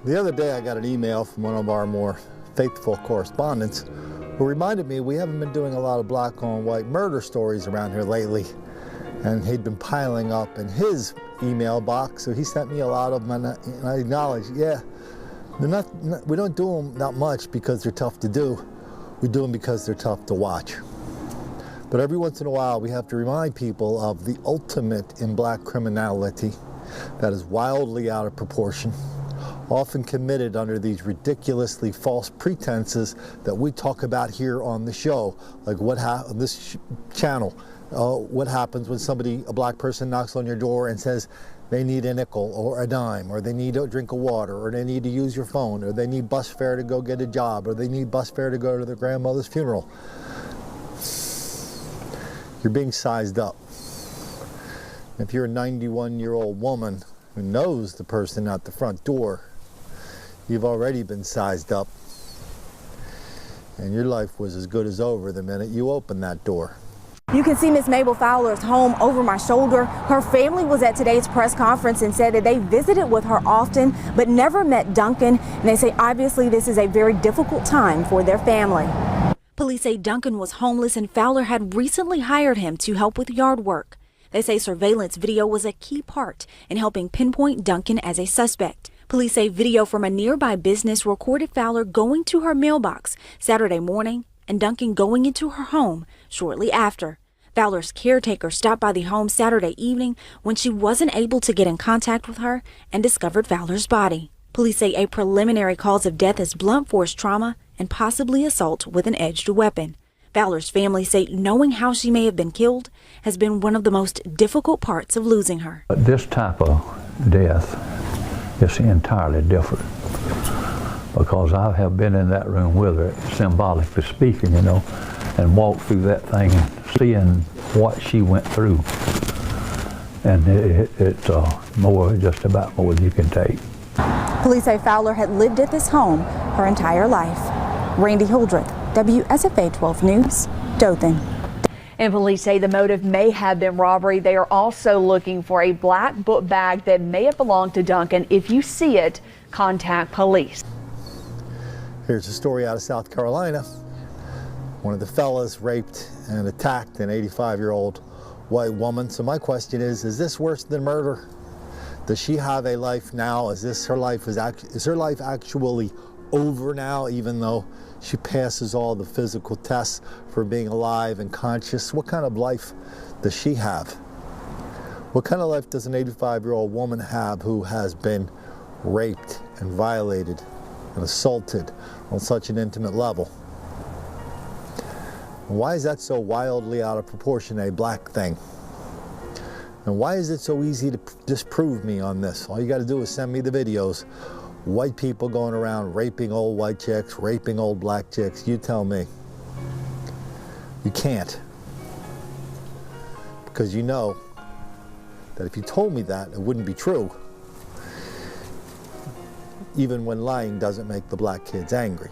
The other day I got an email from one of our more faithful correspondents who reminded me we haven't been doing a lot of black on white murder stories around here lately, and he'd been piling up in his email box, so he sent me a lot of them, and I acknowledge, yeah, we don't do them that much because they're tough to do. We do them because they're tough to watch. But every once in a while we have to remind people of the ultimate in black criminality that is wildly out of proportion, often committed under these ridiculously false pretenses that we talk about here on the show, like on this channel. What happens when a black person knocks on your door and says they need a nickel or a dime, or they need a drink of water, or they need to use your phone, or they need bus fare to go get a job, or they need bus fare to go to their grandmother's funeral. You're being sized up. If you're a 91-year-old woman who knows the person at the front door, you've already been sized up, and your life was as good as over the minute you opened that door. You can see Miss Mabel Fowler's home over my shoulder. Her family was at today's press conference and said that they visited with her often but never met Duncan, and they say obviously this is a very difficult time for their family. Police say Duncan was homeless and Fowler had recently hired him to help with yard work. They say surveillance video was a key part in helping pinpoint Duncan as a suspect. Police say video from a nearby business recorded Fowler going to her mailbox Saturday morning and Duncan going into her home shortly after. Fowler's caretaker stopped by the home Saturday evening when she wasn't able to get in contact with her and discovered Fowler's body. Police say a preliminary cause of death is blunt force trauma and possibly assault with an edged weapon. Fowler's family say knowing how she may have been killed has been one of the most difficult parts of losing her. But this type of death is entirely different, because I have been in that room with her, symbolically speaking, and walked through that thing and seeing what she went through. And it's just about more than you can take. Police say Fowler had lived at this home her entire life. Randy Hildreth, WSFA 12 News, Dothan. And police say the motive may have been robbery. They are also looking for a black book bag that may have belonged to Duncan. If you see it, contact police. Here's a story out of South Carolina. One of the fellas raped and attacked an 85-year-old white woman. So my question is this worse than murder? Does she have a life now? Is her life actually over now, even though she passes all the physical tests for being alive and conscious? What kind of life does she have? What kind of life does an 85-year-old woman have who has been raped and violated and assaulted on such an intimate level? Why is that so wildly out of proportion a black thing? And why is it so easy to disprove me on this? All you got to do is send me the videos. White people going around raping old white chicks, raping old black chicks. You tell me. You can't. Because you know that if you told me that, it wouldn't be true. Even when lying doesn't make the black kids angry.